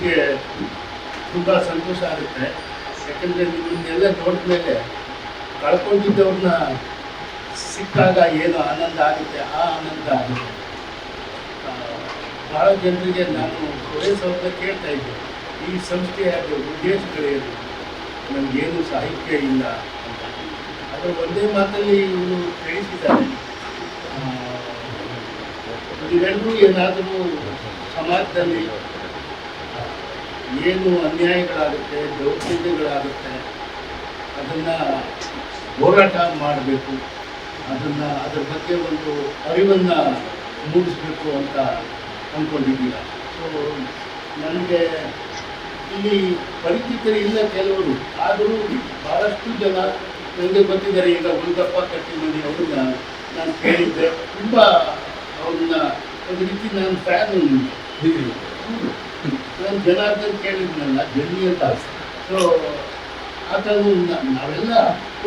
ನನಗೆ ತುಂಬ ಸಂತೋಷ ಆಗುತ್ತೆ. ಯಾಕಂದರೆ ನಿಮ್ಮನ್ನೆಲ್ಲ ನೋಡಿದ ಮೇಲೆ ಕಳ್ಕೊಂಡಿದ್ದವ್ರನ್ನ ಸಿಕ್ಕಾಗ ಏನು ಆನಂದ ಆಗುತ್ತೆ, ಆ ಆನಂದ ಆಗುತ್ತೆ. ಭಾಳ ಜನರಿಗೆ ನಾನು ಅವ್ರನ್ನ ಕೇಳ್ತಾ ಇದ್ದೆ, ಈ ಸಂಸ್ಥೆಯ ಉದ್ದೇಶಗಳೇನು, ನನಗೇನು ಸಾಹಿತ್ಯ ಇಲ್ಲ ಅಂತ. ಅದರ ಒಂದೇ ಮಾತಲ್ಲಿ ಇವರು ತಿಳಿಸಿದ್ದಾರೆ, ನೀವೆಲ್ಲರೂ ಏನಾದರೂ ಸಮಾಜದಲ್ಲಿ ಏನು ಅನ್ಯಾಯಗಳಾಗುತ್ತೆ, ದೌರ್ಜನ್ಯಗಳಾಗುತ್ತೆ, ಅದನ್ನು ಹೋರಾಟ ಮಾಡಬೇಕು, ಅದ್ರ ಬಗ್ಗೆ ಒಂದು ಅರಿವನ್ನು ಮೂಡಿಸಬೇಕು ಅಂತ ಅಂದ್ಕೊಂಡಿದ್ದೀರ. ಸೊ ನನಗೆ ಇಲ್ಲಿ ಪರಿಚಿತರು ಇಲ್ಲ ಕೆಲವರು, ಆದರೂ ಭಾಳಷ್ಟು ಜನ ನನಗೆ ಬಂದಿದ್ದಾರೆ. ಈಗ ಉಲ್ಗಪ್ಪ ಕಟ್ಟಿಮನಿ ಅವ್ರನ್ನ ನಾನು ಕೇಳಿದ್ದೆ, ತುಂಬ ಅವ್ರನ್ನ ಒಂದು ರೀತಿ ನಾನು ಫ್ಯಾನು. ನಾನು ಜನಾರ್ದನ್ ಕೇಳಿದ್ನಲ್ಲ, ಜನ್ನಿ ಅಂತ. ಸೊ ಆ ಥರ ನಾವೆಲ್ಲ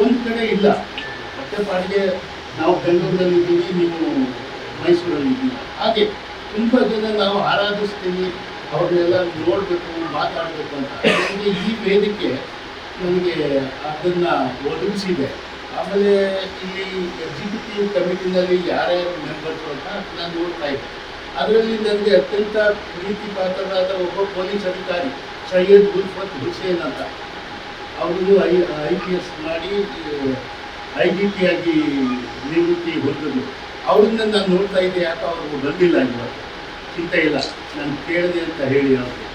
ಒಂದು ಕಡೆ ಇಲ್ಲ, ಮತ್ತೆ ಪಾಡಿಗೆ ನಾವು ಬೆಂಗಳೂರಿನಲ್ಲಿದ್ದೀವಿ, ನೀವು ಮೈಸೂರಲ್ಲಿದ್ದೀವಿ. ಹಾಗೆ ತುಂಬ ಜನ ನಾವು ಆರಾಧಿಸ್ತೀವಿ, ಅವ್ರನ್ನೆಲ್ಲ ನೋಡಬೇಕು, ಮಾತಾಡಬೇಕು ಅಂತ. ನನಗೆ ಈ ವೇದಿಕೆ ನನಗೆ ಅದನ್ನು ಒದಗಿಸಿದೆ. ಆಮೇಲೆ ಇಲ್ಲಿ ಎಕ್ಸಿಕ್ಯೂಟಿವ್ ಕಮಿಟಿನಲ್ಲಿ ಯಾರ್ಯಾರು ಮೆಂಬರ್ಸು ಅಂತ ನಾನು ನೋಡ್ತಾ ಇದ್ದೆ. ಅದರಲ್ಲಿ ನನಗೆ ಅತ್ಯಂತ ಪ್ರೀತಿ ಪಾತ್ರರಾದ ಒಬ್ಬ ಪೊಲೀಸ್ ಅಧಿಕಾರಿ ಸೈಯದ್ ಗುಲ್ಫತ್ ಹುಸೇನ್ ಅಂತ. ಅವರು IPS ಮಾಡಿ IGP ಆಗಿ ನಿವೃತ್ತಿ ಹೊಂದಿದ್ರು. ಅವ್ರನ್ನ ನಾನು ನೋಡ್ತಾ ಇದ್ದೆ, ಯಾಕೆ ಅವ್ರಿಗೆ ಬಂದಿಲ್ಲ, ಇವತ್ತು ಚಿಂತೆ ಇಲ್ಲ, ನಾನು ಕೇಳಿದೆ ಅಂತ ಹೇಳಿ ಅವ್ರಿಗೆ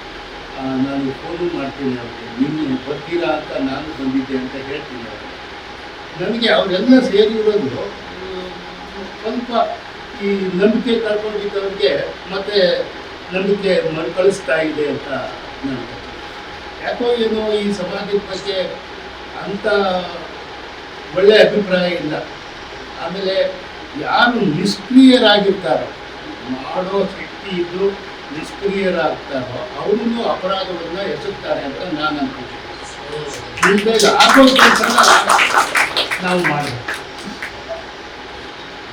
ನಾನು ಫೋನು ಮಾಡ್ತೀನಿ ಅವ್ರಿಗೆ, ನಿನ್ನೆ ಬರ್ತೀರಾ ಅಂತ ನಾನು ಬಂದಿದ್ದೆ ಅಂತ ಹೇಳ್ತೀನಿ ಅವ್ರಿಗೆ. ನನಗೆ ಅವರೆಲ್ಲ ಸೇರಿರೋದು ಸ್ವಲ್ಪ ಈ ನಂಬಿಕೆ ಕಳ್ಕೊಂಡಿದ್ದವ್ರಿಗೆ ಮತ್ತೆ ನಂಬಿಕೆ ಮರುಕಳಿಸ್ತಾ ಇದೆ ಅಂತ ನನಗೆ. ಯಾಕೋ ಏನೋ ಈ ಸಮಾಜದ ಬಗ್ಗೆ ಅಂಥ ಒಳ್ಳೆಯ ಅಭಿಪ್ರಾಯ ಇಲ್ಲ. ಆಮೇಲೆ ಯಾರು ನಿಷ್ಕ್ರಿಯರಾಗಿರ್ತಾರೋ, ಮಾಡೋ ಶಕ್ತಿ ಇದ್ದು ನಿಷ್ಕ್ರಿಯರಾಗ್ತಾರೋ ಅವ್ರನ್ನೂ ಅಪರಾಧವನ್ನು ಎಸಗ್ತಾರೆ ಅಂತ ನಾನು ಅನ್ಕೊಳ್ತೀನಿ. ನಿಮಗೆ ಆಗೋದಕ್ಕೋಸ್ಕರ ನಾವು ಮಾಡಬೇಕು.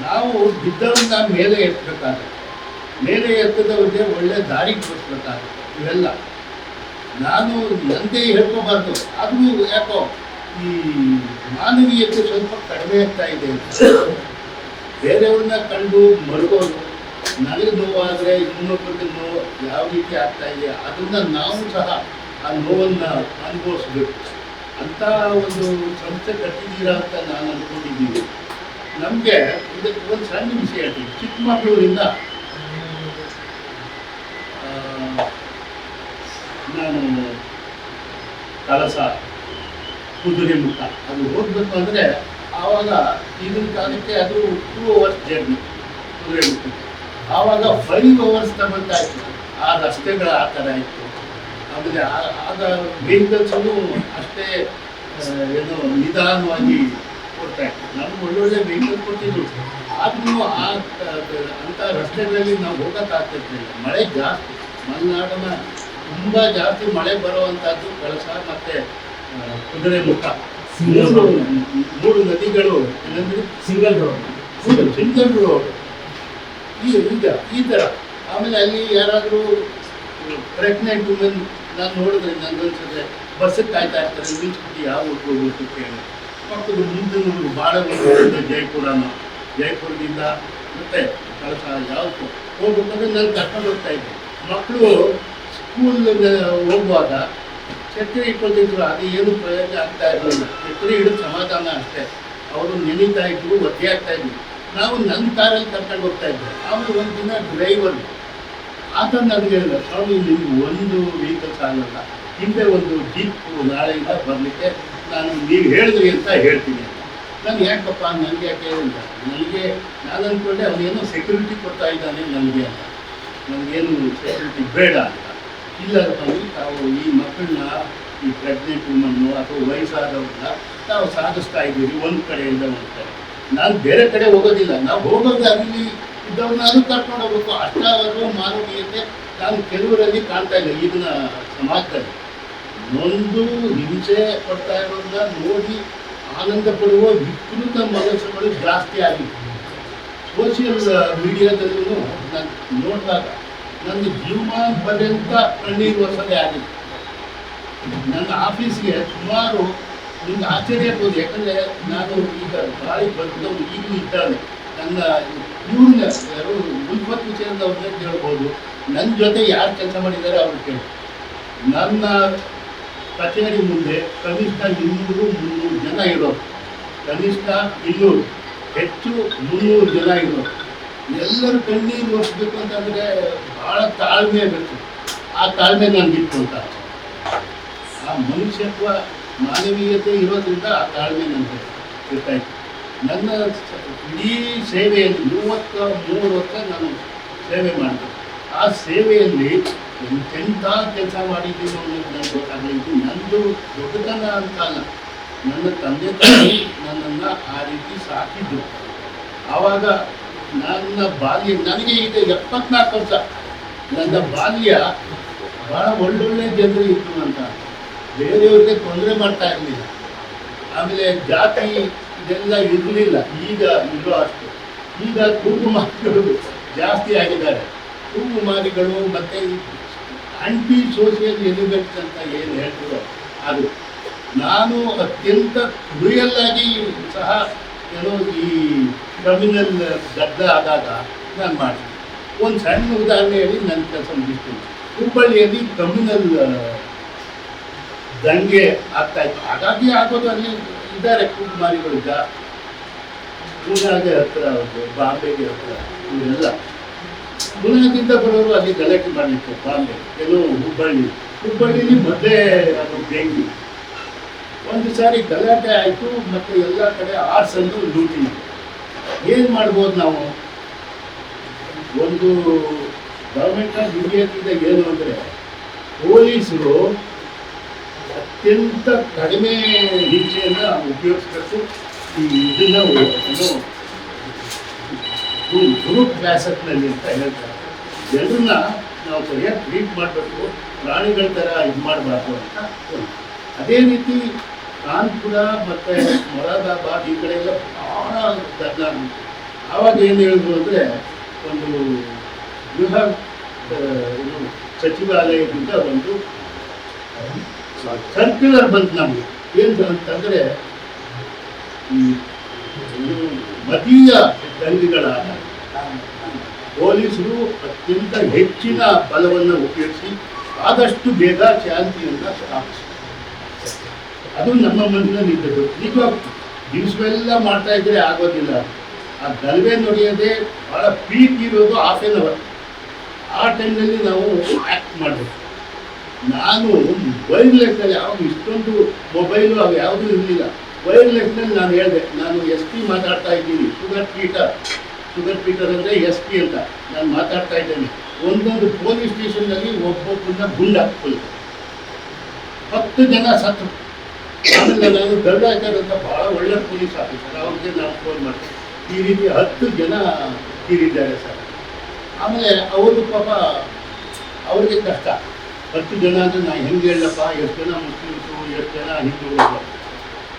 ನಾವು ಬಿದ್ದವನ್ನ ಮೇಲೆ ಎತ್ತಬೇಕಾಗುತ್ತೆ, ಮೇಲೆ ಎತ್ತದವ್ರಿಗೆ ಒಳ್ಳೆ ದಾರಿ ತೋರಿಸ್ಬೇಕಾಗುತ್ತೆ. ಇವೆಲ್ಲ ನಾನು ನಂದೇ ಹೇಳ್ಕೋಬಾರ್ದು, ಆದರೂ ಯಾಕೋ ಈ ಮಾನವೀಯತೆ ಸ್ವಲ್ಪ ಕಡಿಮೆ ಆಗ್ತಾ ಇದೆ ಅಂತ. ಬೇರೆಯವ್ರನ್ನ ಕಂಡು ಮರುಗೋದು, ನನಗೆ ನೋವಾದರೆ ಇನ್ನೊಬ್ಬರಿಗೆ ನೋವು ಯಾವ ರೀತಿ ಆಗ್ತಾ ಇದೆ, ಅದನ್ನು ನಾವು ಸಹ ಆ ನೋವನ್ನು ಅನುಭವಿಸ್ಬೇಕು ಅಂತ ಒಂದು ಸಂಸ್ಥೆ ಕಟ್ಟಿದ್ದೀರಾ ಅಂತ ನಾನು ಅಂದ್ಕೊಂಡಿದ್ದೀನಿ. ನಮಗೆ ಇದಕ್ಕೆ ಒಂದು ಸಣ್ಣ ವಿಷಯ ಹೇಳ್ತೀನಿ. ಚಿಕ್ಕಮಗಳೂರಿಂದ ನಾನು ಕಳಸ, ಕುದುರೆಮುಖ ಅದು ಹೋಗಬೇಕು ಅಂದರೆ ಆವಾಗ ಈಗಿನ ಕಾಲಕ್ಕೆ ಅದು 2 hours ಜರ್ನಿ ಕುದುರೆಮುಖಕ್ಕೆ. ಆವಾಗ 5 hours ತಗೊಳ್ತಾ ಇತ್ತು. ಆ ರಸ್ತೆಗಳ ಆ ಥರ ಇತ್ತು. ಆಮೇಲೆ ಆಗ ವೆಹಿಕಲ್ಸನ್ನು ಅಷ್ಟೇ ಏನು ನಿಧಾನವಾಗಿ ಕೊಡ್ತಾ ಇತ್ತು. ನಮ್ಗೆ ಒಳ್ಳೊಳ್ಳೆ ವೆಹಿಕಲ್ ಕೊಟ್ಟಿದ್ರು, ಆದ್ರೂ ಅಂಥ ರಸ್ತೆಗಳಲ್ಲಿ ನಾವು ಹೋಗೋಕ್ಕಾಗ್ತಿರ್ಲಿಲ್ಲ. ಮಳೆ ಜಾಸ್ತಿ, ಮಲೆನಾಡಿನ ತುಂಬ ಜಾಸ್ತಿ ಮಳೆ ಬರುವಂಥದ್ದು ಕಳಸ ಮತ್ತು ಕುದುರೆಮುಖ. 3 ನದಿಗಳು ಏನಂದ್ರೆ ಸಿಂಗಲ್ ರೋಡ್ ಈಗ ಈ ಥರ. ಆಮೇಲೆ ಅಲ್ಲಿ ಯಾರಾದರೂ ಪ್ರೆಗ್ನೆಂಟ್ ವುಮೆನ್ ನಾನು ನೋಡಿದ್ರೆ ನನಗನ್ಸುತ್ತೆ ಬಸ್ಸಿಗೆ ಕಾಯ್ತಾ ಇರ್ತಾರೆ, ನಿಲ್ಸ್ಬಿಟ್ಟು ಯಾವ ಊರಿಗೆ ಹೋಗ್ಬೇಕು ಕೇಳಿ. ಮಕ್ಕಳು ಮುಂದಿನ ಭಾಳ ಜೈಪುರದಿಂದ ಮತ್ತು ಕಳಸ ಯಾವತ್ತು ಹೋಗ್ಬೇಕಂದ್ರೆ ನಾನು ಕರ್ಕೊಂಡು ಹೋಗ್ತಾ ಇದ್ದೆ. ಮಕ್ಕಳು ಸ್ಕೂಲ್ ಹೋಗುವಾಗ ಛತ್ರಿ ಇಟ್ಕೊಳ್ತಿದ್ರು, ಅದು ಏನು ಪ್ರಯೋಜನ ಆಗ್ತಾ ಇರಲಿಲ್ಲ. ಛತ್ರಿ ಹಿಡಿದು ಸಮಾಧಾನ ಅಷ್ಟೇ. ಅವರು ನೆನೀತಾ ಇದ್ರು, ಒದ್ದೆ ಆಗ್ತಾ ಇದ್ರು. ನಾವು ನನ್ನ ಕಾರಲ್ಲಿ ಕರ್ಕೊಂಡು ಹೋಗ್ತಾ ಇದ್ದೆ. ಆಮೇಲೆ ಒಂದು ದಿನ ಡ್ರೈವರ್ ಆತ ನನಗೆ ಹೇಳಿದ, ಸ್ವಾಮಿ ನಿಮ್ಗೆ ಒಂದು ವೆಹಿಕಲ್ ಸಾಗಲ್ಲ, ಹಿಂದೆ ಒಂದು ಜೀಪ್ ನಾಳೆಯಿಂದ ಬರಲಿಕ್ಕೆ ನಾನು ನೀವು ಹೇಳಿದ್ರಿ ಅಂತ ಹೇಳ್ತೀನಿ. ನಾನು ಯಾಕಪ್ಪ, ನನಗೆ ಯಾಕೆ ಹೇಳಿಲ್ಲ, ನಾನು ಅಂದ್ಕೊಂಡೆ ಅವನೇನೋ ಸೆಕ್ಯೂರಿಟಿ ಕೊಡ್ತಾ ಇದ್ದಾನೆ ನನಗೆ ಅಂತ. ನನಗೇನು ಸೆಕ್ಯೂರಿಟಿ ಬೇಡ ಅಂತ. ಇಲ್ಲ ಸ್ವಾಮಿ, ತಾವು ಈ ಮಕ್ಕಳನ್ನ, ಈ ಪ್ರೆಗ್ನೆಂಟ್ ವುಮನ್ನು ಅಥವಾ ವಯಸ್ಸಾದವ್ರನ್ನ ನಾವು ಸಾಗಿಸ್ತಾ ಇದ್ದೀವಿ ಒಂದು ಕಡೆಯಿಂದ ಒಂದು ಕಡೆ. ನಾನು ಬೇರೆ ಕಡೆ ಹೋಗೋದಿಲ್ಲ, ನಾವು ಹೋಗೋದು ಅಲ್ಲಿ ಇದ್ದವ್ರನ್ನಾದ್ರೂ ಕರ್ಕೊಂಡು ಹೋಗ್ಬೇಕು. ಅಷ್ಟಾದರೂ ಮಾನವೀಯತೆ ನಾನು ಕೆಲವರಲ್ಲಿ ಕಾಣ್ತಾ ಇಲ್ಲ ಈಗಿನ ಸಮಾಜದಲ್ಲಿ. ನೊಂದು ಹಿಂಸೆ ಪಡ್ತಾ ಇರೋದನ್ನ ನೋಡಿ ಆನಂದ ಪಡುವ ವಿಕೃತ ಮನಸ್ಸುಗಳು ಜಾಸ್ತಿ ಆಗಿದೆ. ಸೋಷಿಯಲ್ ಮೀಡಿಯಾದಲ್ಲೂ ನಾನು ನೋಡಿದಾಗ ನನ್ನ ಜೀವಮಾನ ಪರ್ಯಂತ ಕಣ್ಣೀರು ವರ್ಷದೇ ಆಗಿತ್ತು. ನನ್ನ ಆಫೀಸ್ಗೆ ಸುಮಾರು ನಿಮ್ಗೆ ಆಶ್ಚರ್ಯ ಆಗ್ಬೋದು, ಯಾಕಂದರೆ ನಾನು ಈಗ ಗಾಳಿ ಬಂದವರು ಈಗಲೂ ಇದ್ದಾನೆ. ನನ್ನ ಇವ್ರನ್ನ ಯಾರು ಉಲ್ಪತ್ ವಿಷಯದವ್ರನ್ನೇ ಕೇಳ್ಬೋದು, ನನ್ನ ಜೊತೆ ಯಾರು ಕೆಲಸ ಮಾಡಿದ್ದಾರೆ ಅವ್ರು ಕೇಳಿ. ನನ್ನ ಕಚೇರಿ ಮುಂದೆ ಕನಿಷ್ಠ 200-300 ಜನ ಇರೋರು, ಕನಿಷ್ಠ 200, ಹೆಚ್ಚು 300 ಜನ ಇರೋರು. ಎಲ್ಲರೂ ಕಣ್ಣೀರು ಒರೆಸ್ಬೇಕು ಅಂತಂದರೆ ಭಾಳ ತಾಳ್ಮೆ ಬೇಕು. ಆ ತಾಳ್ಮೆ ನನಗಿತ್ತು ಅಂತ, ಆ ಮನುಷ್ಯತ್ವ ಮಾನವೀಯತೆ ಇರೋದ್ರಿಂದ ಆ ತಾಳ್ಮೆ ನನಗೆ ಇರ್ತಾಯಿತ್ತು. ನನ್ನ ಇಡೀ ಸೇವೆಯಲ್ಲಿ 33 ವರ್ಷ ನಾನು ಸೇವೆ ಮಾಡಿದೆ. ಆ ಸೇವೆಯಲ್ಲಿ ಎಂಥ ಕೆಲಸ ಮಾಡಿದ್ದೀನಿ ಅನ್ನೋದು ನನಗೆ ಗೊತ್ತಾಗಲಿ. ಇದು ನನ್ನದು ದೊಡ್ಡತನ ಅಂತ ಅಲ್ಲ, ನನ್ನ ತಂದೆ ತಾಯಿ ನನ್ನನ್ನು ಆ ರೀತಿ ಸಾಕಿದ್ರು. ಆವಾಗ ನನ್ನ ಬಾಲ್ಯ, ನನಗೆ ಈಗ 74 ವರ್ಷ, ನನ್ನ ಬಾಲ್ಯ ಭಾಳ ಒಳ್ಳೊಳ್ಳೆ ಜನರು ಇತ್ತು ಅಂತ, ಬೇರೆಯವ್ರಿಗೆ ತೊಂದರೆ ಮಾಡ್ತಾ ಇರಲಿಲ್ಲ. ಆಮೇಲೆ ಜಾತಿ ಇದೆಲ್ಲ ಇರಲಿಲ್ಲ, ಈಗ ಇರೋ ಅಷ್ಟು. ಈಗ ಕುರುಮಾರಿಗಳು ಜಾಸ್ತಿ ಆಗಿದ್ದಾರೆ. ಕುರುಮಾರಿಗಳು ಮತ್ತು ಆಂಟಿ ಸೋಷಿಯಲ್ ಎಲಿಮೆಂಟ್ಸ್ ಅಂತ ಏನು ಹೇಳ್ತೀರೋ ಅದು. ನಾನು ಅತ್ಯಂತ ಕ್ರೂಯಲ್ಲಾಗಿ ಸಹ ಏನೋ ಈ ಕಮ್ಯುನಲ್ ಗದ್ದ ಆದಾಗ ನಾನು ಮಾಡ್ತೀನಿ. ಒಂದು ಸಣ್ಣ ಉದಾಹರಣೆ ಹೇಳಿ ನನ್ನ ಕೆಲಸ ಮುಗಿಸ್ತೀನಿ. ಹುಬ್ಬಳ್ಳಿಯಲ್ಲಿ ಕಮ್ಯುನಲ್ ದಂಗೆ ಆಗ್ತಾಯಿತ್ತು. ಹಾಗಾಗಿ ಆಗೋದು ಅಲ್ಲಿ ಇದ್ದಾರೆ ಕುಮಾರಿಗಳು ಜಾಸ್ತಿ. ಪೂನಾಗೆ ಹತ್ತಿರ ಅವ್ರಿಗೆ, ಬಾಂಬೆಗೆ ಹತ್ತಿರ, ಇವರೆಲ್ಲ ಪೂನಾದಿಂದ ಬರೋರು ಅಲ್ಲಿ ಗಲಾಟೆ ಮಾಡಲಿಕ್ಕೆ ಬಾಂಬೆ, ಕೆಲವು ಹುಬ್ಬಳ್ಳಿಲಿ ಮೊದಲೇ ಅದು ಬೆಂಕಿ. ಒಂದು ಸಾರಿ ಗಲಾಟೆ ಆಯಿತು, ಮತ್ತು ಎಲ್ಲ ಕಡೆ ಆರ್ಸನ್ನು ಲೂಟಿ. ಏನು ಮಾಡ್ಬೋದು ನಾವು? ಒಂದು ಗೌರ್ಮೆಂಟ್ ಆಫ್ ಇಂಡಿಯಾದಿಂದ ಏನು ಅಂದರೆ, ಪೊಲೀಸರು ಅತ್ಯಂತ ಕಡಿಮೆ ಹಿಂಸೆಯನ್ನು ಉಪಯೋಗಿಸ್ಬೇಕು. ಈ ಇದನ್ನು ಏನು ಗ್ರೂಪ್ ಕ್ಲಾಸಸ್ನಲ್ಲಿ ಅಂತ ಹೇಳ್ತಾರೆ. ಜನರನ್ನ ನಾವು ಸರಿಯಾಗಿ ಟ್ರೀಟ್ ಮಾಡಬೇಕು, ಪ್ರಾಣಿಗಳ ಥರ ಇದು ಮಾಡಬಾರ್ದು ಅಂತ. ಅದೇ ರೀತಿ ಕಾನ್ಪುರ ಮತ್ತು ಮೊರಾದಾಬಾದ್ ಈ ಕಡೆ ಎಲ್ಲ ಭಾಳ ಗದ್ದಲ. ಆವಾಗ ಏನು ಹೇಳಿದ್ರು ಅಂದರೆ, ಒಂದು ಗೃಹ ಸಚಿವಾಲಯದಿಂದ ಒಂದು ಸರ್ಕ್ಯುಲರ್ ಬಂತು ನಮಗೆ. ಏನು ಅಂತಂದರೆ, ಈ ಮತೀಯ ದಂಗೆಗಳಾದ ಪೊಲೀಸರು ಅತ್ಯಂತ ಹೆಚ್ಚಿನ ಬಲವನ್ನು ಉಪಯೋಗಿಸಿ ಆದಷ್ಟು ಬೇಗ ಶಾಂತಿಯನ್ನು ಸ್ಥಾಪಿಸಿ, ಅದು ನಮ್ಮ ಮನಸ್ಸಿನಲ್ಲಿ ಇದ್ದದ್ದು. ಈಗ ದಿವಸವೆಲ್ಲ ಮಾಡ್ತಾ ಇದ್ರೆ ಆಗೋದಿಲ್ಲ. ಆ ಗಲಭೆ ನಡೆಯೋದೇ ಭಾಳ ಪೀಕ್ ಇರೋದು ½ ಅವರ್. ಆ ಟೈಮ್ನಲ್ಲಿ ನಾವು ಆ್ಯಕ್ಟ್ ಮಾಡಬೇಕು. ನಾನು ವೈರ್ಲೆಸ್ನಲ್ಲಿ, ಯಾವಾಗ ಇಷ್ಟೊಂದು ಮೊಬೈಲು ಅವು ಯಾವುದೂ ಇರಲಿಲ್ಲ, ವೈರ್ಲೆಸ್ನಲ್ಲಿ ನಾನು ಹೇಳಿದೆ, ನಾನು SP ಮಾತಾಡ್ತಾ ಇದ್ದೀನಿ, ಶುಗರ್ ಪೀಟರ್ ಅಂದರೆ SP ಅಂತ ನಾನು ಮಾತಾಡ್ತಾ ಇದ್ದೇನೆ. ಒಂದೊಂದು ಪೊಲೀಸ್ ಸ್ಟೇಷನ್ನಲ್ಲಿ ಒಬ್ಬೊಬ್ಬರನ್ನ ಗುಂಡು ಹಾಕ್ಕೊಳ್ಳಿ, 10 ಜನ ಸತ್ತು. ಆಮೇಲೆ ನಾನು ಗರುಡಾಚಾರ್ ಅಂತ ಭಾಳ ಒಳ್ಳೆ ಪೊಲೀಸ್ ಆಫೀಸರ್, ಅವ್ರಿಗೆ ನಾನು ಫೋನ್ ಮಾಡ್ತೀನಿ, ಈ ರೀತಿ 10 ಜನ ತೀರಿದ್ದಾರೆ ಸರ್. ಆಮೇಲೆ ಅವರು ಪಾಪ ಅವ್ರಿಗೆ ಕಷ್ಟ, 10 ಜನ ಅಂದರೆ ನಾನು ಹೆಂಗೆ ಹೇಳಪ್ಪ, ಎಷ್ಟು ಜನ ಮುಸ್ಲಿಮ್ಸು, ಎಷ್ಟು ಜನ ಹಿಂದೂಗಳು.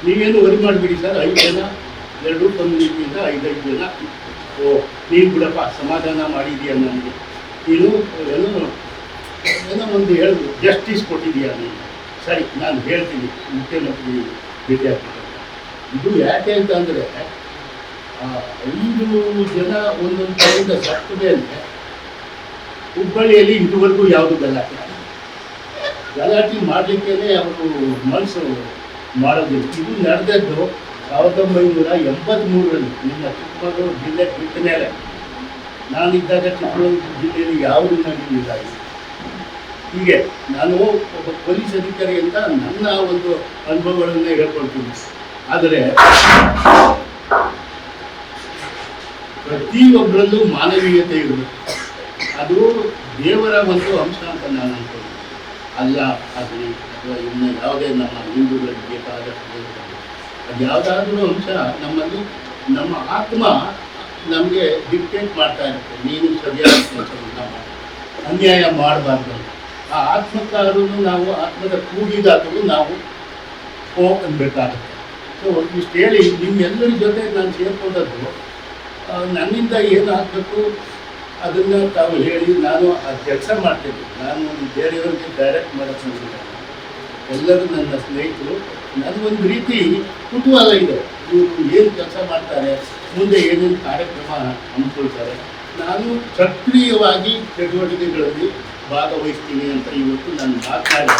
ನೀವೇನು ವರಿ ಮಾಡಿಬಿಡಿ ಸರ್, 5 ಜನ, 2 ಕಮ್ಯುನಿಟಿಯಿಂದ 5 ಜನ. ಓ ನೀನು ಬಿಡಪ್ಪ, ಸಮಾಧಾನ ಮಾಡಿದೀಯ ನನಗೆ, ನೀನು ಏನೋ ಒಂದು ಹೇಳಿದ್ರು, ಜಸ್ಟಿಸ್ ಕೊಟ್ಟಿದೀಯ ನೀನು, ಸರಿ ನಾನು ಹೇಳ್ತೀನಿ ಮುಖ್ಯಮಂತ್ರಿ ಭೇಟಿ ಆಗ್ತೀನಿ. ಇದು ಯಾಕೆ ಅಂತ ಅಂದರೆ, 5 ಜನ ಒಂದೊಂದು ಕಡೆಯಿಂದ ಸತ್ತ ಮೇಲೆ ಹುಬ್ಬಳ್ಳಿಯಲ್ಲಿ ಇದುವರೆಗೂ ಯಾವುದು ಗಲಾಟೆ ಮಾಡಲಿಕ್ಕೇ ಅವರು ಮನಸ್ಸು ಮಾಡೋದಿಲ್ಲ. ಇದು ನಡೆದದ್ದು 1983ರಲ್ಲಿ ನಿಮ್ಮ ಚಿಕ್ಕಮಗಳೂರು ಜಿಲ್ಲೆ ಬಿಟ್ಟ ಮೇಲೆ. ನಾನಿದ್ದಾಗ ಚಿಕ್ಕಮಗಳೂರು ಜಿಲ್ಲೆಯಲ್ಲಿ ಯಾವುದು ನಡೆಯಲಿಲ್ಲ. ಹೀಗೆ ನಾನು ಒಬ್ಬ ಪೊಲೀಸ್ ಅಧಿಕಾರಿ ಅಂತ ನನ್ನ ಒಂದು ಅನುಭವಗಳನ್ನೇ ಹೇಳ್ಕೊಳ್ತೀನಿ. ಆದರೆ ಪ್ರತಿಯೊಬ್ಬರಲ್ಲೂ ಮಾನವೀಯತೆ ಇರಬೇಕು. ಅದು ದೇವರ ಒಂದು ಅಂಶ ಅಂತ ನಾನು ಅನ್ಕೊಂಡು ಅಲ್ಲ. ಆಗಲಿ ಅಥವಾ ಇನ್ನು ಯಾವುದೇ ನಮ್ಮ ಹಿಂದೂಗಳಿಗೆ ಬೇಕಾದಷ್ಟು ಅದು ಯಾವುದಾದ್ರೂ ಅಂಶ ನಮ್ಮಲ್ಲಿ, ನಮ್ಮ ಆತ್ಮ ನಮಗೆ ಡಿಕ್ಟೇಟ್ ಮಾಡ್ತಾ ಇರುತ್ತೆ, ನೀನು ಸರಿಯಾದ ಕೆಲಸವನ್ನು ಮಾಡಿ, ಅನ್ಯಾಯ ಮಾಡಬಾರ್ದು. ಆ ಆತ್ಮಕ್ಕಾದ್ರೂ ನಾವು ಆತ್ಮದ ಕೂಗಿದಾದರೂ ನಾವು ಅನ್ಬೇಕಾಗುತ್ತೆ. ಸೊ ಇಷ್ಟು ಹೇಳಿ ನಿಮ್ಮೆಲ್ಲರ ಜೊತೆ ನಾನು ಸೇರ್ಕೊಂಡದ್ದು, ನನ್ನಿಂದ ಏನಾಗಬೇಕು, ಅದನ್ನು ತಾವು ಹೇಳಿ ನಾನು ಆ ಕೆಲಸ ಮಾಡ್ತೇನೆ. ನಾನು ಬೇರೆಯವ್ರಿಗೆ ಡೈರೆಕ್ಟ್ ಮಾಡೋಕ್ಕೆ ಬಂದಿಲ್ಲ. ಎಲ್ಲರೂ ನನ್ನ ಸ್ನೇಹಿತರು. ನನಗೊಂದು ರೀತಿ ಕುತೂಹಲ ಇದೆ, ಇವರು ಏನು ಕೆಲಸ ಮಾಡ್ತಾರೆ, ಮುಂದೆ ಏನೇನು ಕಾರ್ಯಕ್ರಮ ಹಮ್ಮಿಕೊಳ್ತಾರೆ. ನಾನು ಸಕ್ರಿಯವಾಗಿ ಚಟುವಟಿಕೆಗಳಲ್ಲಿ ಭಾಗವಹಿಸ್ತೀನಿ ಅಂತ ಇವತ್ತು ನಾನು ಮಾತನಾಡಿ,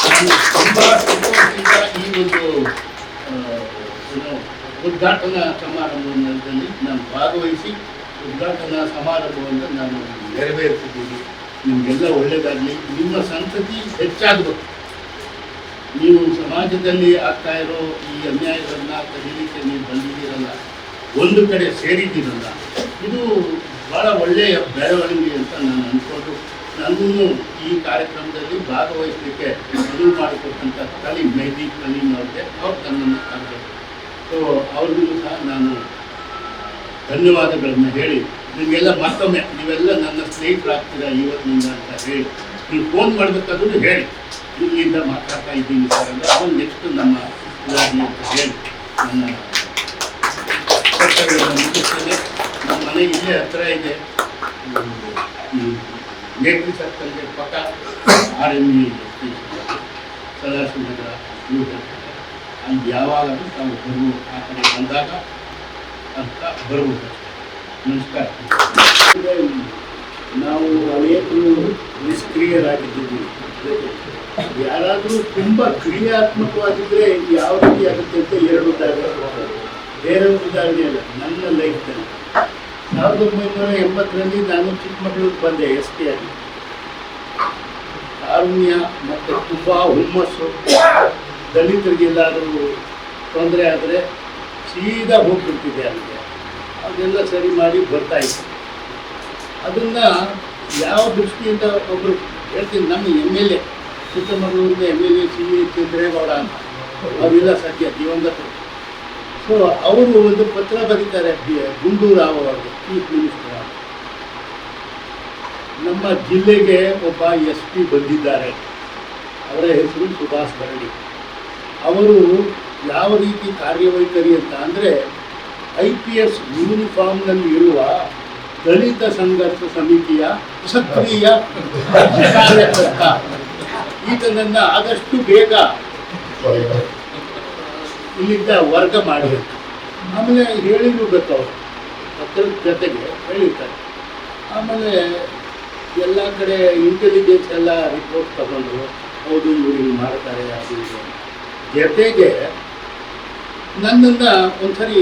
ನಾನು ತುಂಬ ಸಂತೋಷದಿಂದ ಈ ಒಂದು ಉದ್ಘಾಟನಾ ಸಮಾರಂಭದಲ್ಲಿ ನಾನು ಭಾಗವಹಿಸಿ ಉದ್ಘಾಟನಾ ಸಮಾರಂಭವನ್ನು ನಾನು ನೆರವೇರಿಸಿದ್ದೀನಿ. ನಿಮಗೆಲ್ಲ ಒಳ್ಳೆಯದಾಗಲಿ, ನಿಮ್ಮ ಸಂತತಿ ಹೆಚ್ಚಾಗಬೇಕು. ನೀವು ಸಮಾಜದಲ್ಲಿ ಆಗ್ತಾ ಇರೋ ಈ ಅನ್ಯಾಯಗಳನ್ನು ತಡೀಲಿಕ್ಕೆ ನೀವು ಬಂದಿದ್ದೀರಲ್ಲ, ಒಂದು ಕಡೆ ಸೇರಿದ್ದೀರಲ್ಲ, ಇದು ಭಾಳ ಒಳ್ಳೆಯ ಬೆಳವಣಿಗೆ ಅಂತ ನಾನು ಅಂದ್ಕೊಂಡು ನನ್ನನ್ನು ಈ ಕಾರ್ಯಕ್ರಮದಲ್ಲಿ ಭಾಗವಹಿಸಲಿಕ್ಕೆ ಅನುವು ಮಾಡಿಕೊಟ್ಟಂಥ ಮೆಹದಿ ಕಲೀಮ್ ಅವ್ರಿಗೆ ಅವ್ರು ನನ್ನನ್ನು ಕರೆದರು. ಸೊ ಅವ್ರಿಗೂ ಸಹ ನಾನು ಧನ್ಯವಾದಗಳನ್ನು ಹೇಳಿ, ನಿಮಗೆಲ್ಲ ಮತ್ತೊಮ್ಮೆ ನೀವೆಲ್ಲ ನನ್ನ ಸ್ನೇಹಿತರಾಗ್ತೀರ ಇವತ್ತಿನಿಂದ ಅಂತ ಹೇಳಿ, ನೀವು ಫೋನ್ ಮಾಡಬೇಕಾದ್ರೂ ಹೇಳಿ ಇಲ್ಲಿಂದ ಮಾತಾಡ್ತಾ ಇದ್ದೀನಿ ಸರ್ ಅಂದರೆ ಅವನು ನೆಕ್ಸ್ಟ್ ನಮ್ಮ ಇದಾಗಲಿ ಅಂತ ಹೇಳಿ ನನ್ನ ಕರ್ತವ್ಯವನ್ನು ಮುಗಿಸ್ತೇನೆ. ನಮ್ಮ ಮನೆ ಇಲ್ಲೇ ಹತ್ತಿರ ಇದೆ, ನೇತ್ರಿ ಸರ್ಕಲ್ಗೆ ಪಕ್ಕ RME ಸದಾಶಿವನಗರ ಅಲ್ಲಿ ಯಾವಾಗಲೂ ತಾವು ಬರ್ಬೋದು, ಆ ಕಡೆ ಬಂದಾಗ ಅಂತ ಬರ್ಬೋದು. ನಮಸ್ಕಾರ. ನಾವು ಅನೇಕರು ನಿಷ್ಕ್ರಿಯರಾಗಿದ್ದೀವಿ. ಯಾರಾದರೂ ತುಂಬ ಕ್ರಿಯಾತ್ಮಕವಾಗಿದ್ದರೆ ಯಾವ ರೀತಿ ಆಗುತ್ತೆ ಅಂತ ಎರಡು ಉದಾಹರಣೆ, ಬೇರೆ ಉದಾಹರಣೆ ಅಲ್ಲ. ನನ್ನ ಲೈಫ್ನಲ್ಲಿ 1980ರಲ್ಲಿ ನಾನು ಚಿಕ್ಕಮಗಳೂರಿಗೆ ಬಂದೆ SP ಆಗಿ. ಕಾರುಣ್ಯ ಮತ್ತು ತುಂಬ ಹುಮ್ಮಸ್ಸು. ದಲಿತರಿಗೆಲ್ಲಾದರೂ ತೊಂದರೆ ಆದರೆ ಸೀದಾ ಹೋಗ್ಬಿಡ್ತಿದೆ ಅಲ್ಲಿಗೆ, ಅದೆಲ್ಲ ಸರಿ ಮಾಡಿ ಬರ್ತಾಯಿತ್ತು. ಅದನ್ನು ಯಾವ ದೃಷ್ಟಿಯಿಂದ ಒಬ್ಬರು ಹೇಳ್ತೀನಿ, ನಮ್ಮ MLA ಚಿಕ್ಕಮಗಳೂರಿಗೆ MLA CA ಚಂದ್ರೇಗೌಡ ಅಂತ, ಅವರೆಲ್ಲ ಸದ್ಯ ದಿವಂಗತರು. ಸೊ ಅವರು ಒಂದು ಪತ್ರ ಬರೀತಾರೆ ಗುಂಡೂರಾವ್ ಅವರಿಗೆ, ಚೀಫ್ ಮಿನಿಸ್ಟರ್. ನಮ್ಮ ಜಿಲ್ಲೆಗೆ ಒಬ್ಬ SP ಬಂದಿದ್ದಾರೆ, ಅವರ ಹೆಸರು ಸುಭಾಷ್ ಬರಡಿ. ಅವರು ಯಾವ ರೀತಿ ಕಾರ್ಯವೈಖರಿ ಅಂತ ಅಂದರೆ IPS ಯೂನಿಫಾರ್ಮ್ನಲ್ಲಿ ಇರುವ ದಲಿತ ಸಂಘರ್ಷ ಸಮಿತಿಯ ಸಕ್ರಿಯ ಕಾರ್ಯಕರ್ತ. ಈತನನ್ನು ಆದಷ್ಟು ಬೇಗ ಇಲ್ಲಿಂದ ವರ್ಗ ಮಾಡಬೇಕು. ಆಮೇಲೆ ಹೇಳಿರ್ಬೇಕು, ಅವರು ಪತ್ರದ ಜೊತೆಗೆ ಹೇಳಿರ್ತಾರೆ. ಆಮೇಲೆ ಎಲ್ಲ ಕಡೆ ಇಂಟೆಲಿಜೆನ್ಸ್ ಎಲ್ಲ ರಿಪೋರ್ಟ್ ತಗೊಂಡು ಹೌದು ಇವರು ಹಿಂಗೆ ಮಾಡ್ತಾರೆ ಅದು ಇದು. ಜೊತೆಗೆ ನನ್ನನ್ನು ಒಂದ್ಸರಿ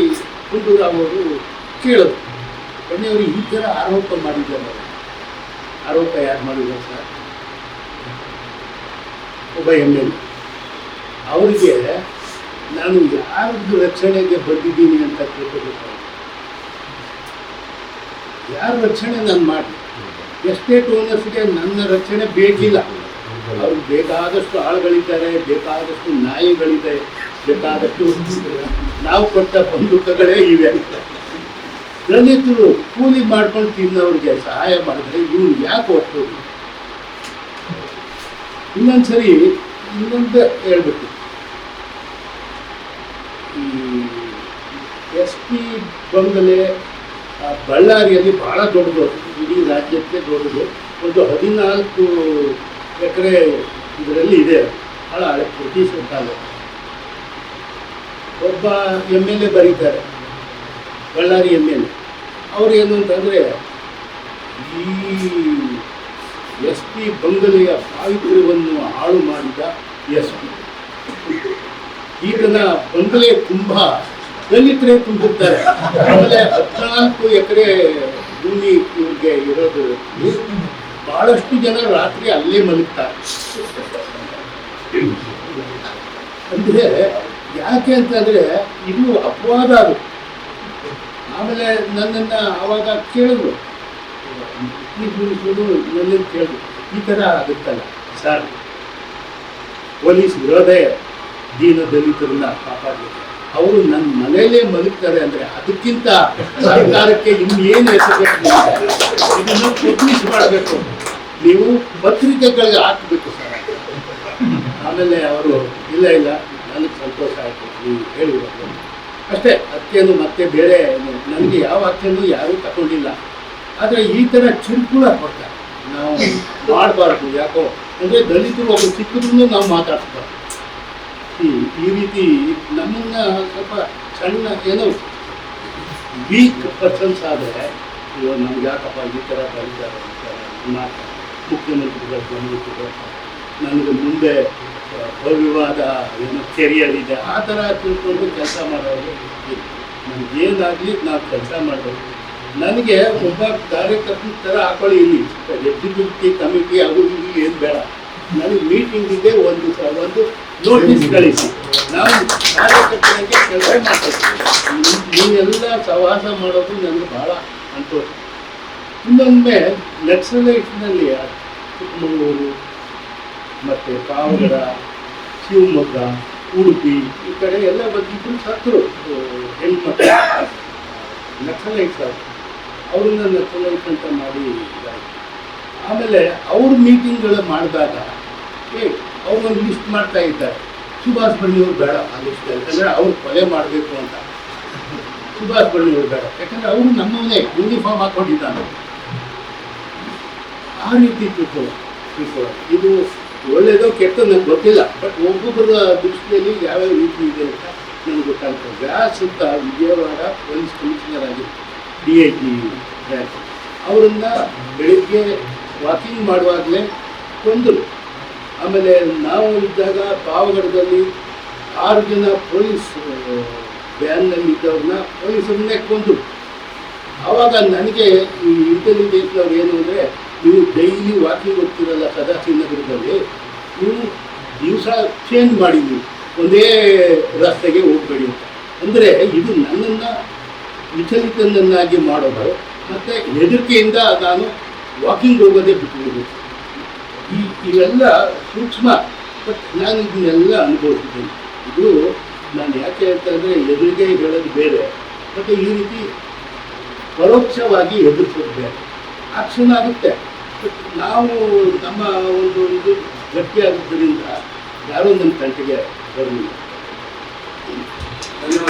ಗುಂಡೂರಾವ್ ಅವರು ಕೇಳಿದ್ರು, ಬನ್ನಿಯವರು ಈ ಥರ ಆರೋಪ ಮಾಡಿದ್ದಾರೆ. ಆರೋಪ ಯಾರು ಮಾಡಿದ್ದಾರೆ ಸರ್? ಒಬ್ಬ MLA. ಅವರಿಗೆ ನಾನು ಯಾರದ್ದು ರಕ್ಷಣೆಗೆ ಬಂದಿದ್ದೀನಿ ಅಂತ ತಿಳ್ಕೋಬೇಕು. ಯಾರ ರಕ್ಷಣೆ ನಾನು ಮಾಡಿ, ಎಸ್ಟೇಟ್ ಓನರ್ಸ್ಗೆ ನನ್ನ ರಕ್ಷಣೆ ಬೇಕಿಲ್ಲ. ಅವ್ರಿಗೆ ಬೇಕಾದಷ್ಟು ಆಳುಗಳಿದ್ದಾರೆ, ಬೇಕಾದಷ್ಟು ನಾಯಿಗಳಿದೆ, ಬೇಕಾದಷ್ಟು ನಾವು ಕೊಟ್ಟ ಬಂದೂಕಗಳೇ ಇವೆ. ದಲಿತರು ಕೂಲಿ ಮಾಡ್ಕೊಂಡು ತಿನ್ನೋರಿಗೆ ಸಹಾಯ ಮಾಡಿದ್ರೆ ಇವ್ರು ಯಾಕೆ ಒಟ್ಟೋದು? ಇನ್ನೊಂದ್ಸರಿ ಇನ್ನೊಂದು ಹೇಳ್ಬೇಕು, ಈ SP ಬಂಗಲೆ ಬಳ್ಳಾರಿಯಲ್ಲಿ ಭಾಳ ದೊಡ್ಡದು, ಇಡೀ ರಾಜ್ಯಕ್ಕೆ ದೊಡ್ಡದು. ಒಂದು 14 ಎಕರೆ ಇದರಲ್ಲಿ ಇದೆ, ಭಾಳ ಹಳೆ ಬ್ರಿಟಿಷ್ ಕಾಲ. ಒಬ್ಬ MLA ಬರೀತಾರೆ, ಬಳ್ಳಾರಿ MLA. ಅವರು ಏನು ಅಂತಂದರೆ, ಈ SP ಬಂಗಲೆಯ ಪಾವಿತ್ರ್ಯವನ್ನು ಹಾಳು ಮಾಡಿದ SP. ಈತನ ಬಂಗಲೆ ತುಂಬ ದಲಿತರೇ ತುಂಬಿರ್ತಾರೆ. ಆಮೇಲೆ 14 ಎಕರೆ ಭೂಮಿ ಇವ್ರಿಗೆ ಇರೋದು. ಭಾಳಷ್ಟು ಜನ ರಾತ್ರಿ ಅಲ್ಲೇ ಮಲಗ್ತಾರೆ. ಅಂದರೆ ಯಾಕೆ ಅಂತಂದರೆ ಇದು ಅಪವಾದ ಅದು. ಆಮೇಲೆ ನನ್ನನ್ನು ಆವಾಗ ಕೇಳಿದ್ರು, ನನ್ನೇನು ಕೇಳಿದ್ರು, ಈ ಥರ ಆಗುತ್ತಲ್ಲ ಸರ್, ಪೊಲೀಸ್ ಇರೋದೇ ದೀನ ದಲಿತರನ್ನ ಕಾಪಾಡಬೇಕು, ಅವರು ನನ್ನ ಮನೆಯಲ್ಲೇ ಮಲಗ್ತಾರೆ ಅಂದರೆ ಅದಕ್ಕಿಂತ ಸರ್ಕಾರಕ್ಕೆ ಇನ್ನೇನು ಎಸಬೇಕು? ಇದನ್ನು ಪಬ್ಲಿಷ್ ಮಾಡಬೇಕು, ನೀವು ಪತ್ರಿಕೆಗಳಿಗೆ ಹಾಕಬೇಕು ಸರ್. ಆಮೇಲೆ ಅವರು ಇಲ್ಲ ಇಲ್ಲ ನನಗೆ ಸಂತೋಷ ಆಯಿತು ನೀವು ಹೇಳಿರೋದು ಅಷ್ಟೇ, ಅದಕ್ಕೇನು ಮತ್ತೆ ಬೇರೆ ನನಗೆ ಯಾವ ಅರ್ಥನೂ ಯಾರೂ ತಗೊಂಡಿಲ್ಲ. ಆದರೆ ಈ ಥರ ಕಿರುಕುಳ ಕೊಡ್ತಾರೆ. ನಾವು ಮಾಡಬಾರ್ದು, ಯಾಕೋ ಅಂದರೆ ದಲಿತರು ಒಬ್ಬರು ಸಿಕ್ಕಿದ್ರು ನಾವು ಮಾತಾಡ್ಸ್ಬಾರ್ದು. ಈ ರೀತಿ ನಮ್ಮನ್ನ ಸ್ವಲ್ಪ ಸಣ್ಣ ಏನೋ ವೀಕ್ ಪರ್ಸನ್ಸ್ ಆದರೆ ಇವಾಗ ನಮ್ಗೆ ಯಾಕಪ್ಪ ಈ ಥರ ಬರೀತಾರೆ ಅಂತ ಮುಖ್ಯಮಂತ್ರಿಗಳ ಗಮನಿಸಿದ್ರೆ ನನಗೆ ಮುಂದೆ ಭವ್ಯವಾದ ಏನೋ ಕೆರಿಯರ್ ಇದೆ ಆ ಥರ ತಿಳ್ಕೊಂಡು ಕೆಲಸ ಮಾಡೋರು. ನನಗೇನಾಗಲಿ ನಾವು ಕೆಲಸ ಮಾಡೋದು. ನನಗೆ ಒಬ್ಬ ಕಾರ್ಯಕರ್ತನ ಥರ ಹಾಕೊಳ್ಳಿ, ಇಲ್ಲಿ ಎಕ್ಸಿಕ್ಯೂಟಿವ್ ಕಮಿಟಿ ಅದು ಇದು ಏನು ಬೇಡ. ನನಗೆ ಮೀಟಿಂಗಿಗೆ ಒಂದು ನೋಟಿಸ್ ಕಳಿಸಿ, ನಾವು ಕಾರ್ಯಕರ್ತರಿಗೆ ಕೆಲಸ ಮಾಡ್ತೀವಿ. ನೀವೆಲ್ಲ ಸಹವಾಸ ಮಾಡೋದು ನನಗೆ ಭಾಳ ಸಂತೋಷ. ಇನ್ನೊಮ್ಮೆ ನಕ್ಸಲೈಟ್ನಲ್ಲಿ ಚಿಕ್ಕಮಗಳೂರು ಮತ್ತು ಪಾವಗಡ, ಶಿವಮೊಗ್ಗ, ಉಡುಪಿ ಈ ಕಡೆ ಎಲ್ಲ ಬಂದಿದ್ರು ಸತ್ತರು ಹೆಣ್ಮಕ್ಳು ನಕ್ಸಲೈಟ್ಸ್ ಅವ್ರನ್ನ ನಕ್ಸಲೈಟ್ ಅಂತ ಮಾಡಿ ಇದಾಯಿತು. ಆಮೇಲೆ ಅವ್ರ ಮೀಟಿಂಗ್ಗಳು ಮಾಡಿದಾಗ ಅವ್ರೊಂದು ಲಿಸ್ಟ್ ಮಾಡ್ತಾ ಇದ್ದಾರೆ. ಸುಭಾಷ್ ಬಣ್ಣಿಯವ್ರು ಬೇಡ ಆ ಲಿಸ್ಟ್, ಯಾಕಂದರೆ ಅವ್ರು ಕೊಲೆ ಮಾಡಬೇಕು ಅಂತ. ಸುಭಾಷ್ ಬಣ್ಣಿಯವ್ರು ಬೇಡ, ಯಾಕಂದರೆ ಅವರು ನಮ್ಮವನೇ ಯೂನಿಫಾರ್ಮ್ ಹಾಕ್ಕೊಂಡಿದ್ದಾನೆ. ಆ ರೀತಿ ತಿಳ್ಕೊಳ್ಳೋ ಇದು ಒಳ್ಳೆಯದೋ ಕೆಟ್ಟ ನನಗೆ ಗೊತ್ತಿಲ್ಲ, ಬಟ್ ಒಬ್ಬೊಬ್ಬರ ದೃಷ್ಟಿಯಲ್ಲಿ ಯಾವ್ಯಾವ ರೀತಿ ಇದೆ ಅಂತ ನನಗೆ ಗೊತ್ತಾಗ್ತದೆ. ವ್ಯಾಸ್ ಅಂತ ವಿಜಯವಾಡ ಪೊಲೀಸ್ ಕಮಿಷನರ್ ಆಗಿ DIG ಬ್ಯಾಂಕ್ ಅವರನ್ನು ಬೆಳಿಗ್ಗೆ ವಾಕಿಂಗ್ ಮಾಡುವಾಗಲೇ ಕೊಂದರು. ಆಮೇಲೆ ನಾವು ಇದ್ದಾಗ ಪಾವಗಡದಲ್ಲಿ 6 ಜನ ಪೊಲೀಸ್ ವ್ಯಾನ್ನಲ್ಲಿ ಇದ್ದವ್ರನ್ನ ಪೊಲೀಸರನ್ನೇ ಕೊಂದರು. ಆವಾಗ ನನಗೆ ಈ ಇಂಟೆಲಿಜೆನ್ಸ್ನವ್ರು ಏನು ಅಂದರೆ, ನೀವು ಡೈಲಿ ವಾಕಿಂಗ್ ಹೋಗ್ತಿರಲ್ಲ ಸದಾಶಿವನಗರದಲ್ಲಿ, ನೀವು ದಿವಸ ಚೇಂಜ್ ಮಾಡಿ, ನೀವು ಒಂದೇ ರಸ್ತೆಗೆ ಹೋಗಬೇಡಿ ಅಂತ. ಅಂದರೆ ಇದು ನನ್ನನ್ನು ವಿಚಲಿತನನ್ನಾಗಿ ಮಾಡೋದು, ಮತ್ತು ಹೆದರಿಕೆಯಿಂದ ನಾನು ವಾಕಿಂಗ್ ಹೋಗೋದೇ ಬಿಟ್ಟುಬಿಡಬೇಕು. ಇವೆಲ್ಲ ಸೂಕ್ಷ್ಮ, ಬಟ್ ನಾನು ಇದನ್ನೆಲ್ಲ ಅನುಭವಿಸಿದ್ದೀನಿ. ಇದು ನಾನು ಯಾಕೆ ಹೇಳ್ತಾ ಅಂದರೆ, ಎದುರಿಗೆ ಹೇಳೋದು ಬೇರೆ, ಮತ್ತು ಈ ರೀತಿ ಪರೋಕ್ಷವಾಗಿ ಎದುರಿಸೋದು ಬೇರೆ. ಆಕ್ಷನ್ ಆಗುತ್ತೆ, ಬಟ್ ನಾವು ನಮ್ಮ ಒಂದು ಇದು ಗಟ್ಟಿಯಾಗಿದ್ದರಿಂದ ಯಾರೂ ನನ್ನ ಕಂಟಿಗೆ ಬರಲಿಲ್ಲ. ಧನ್ಯವಾದ.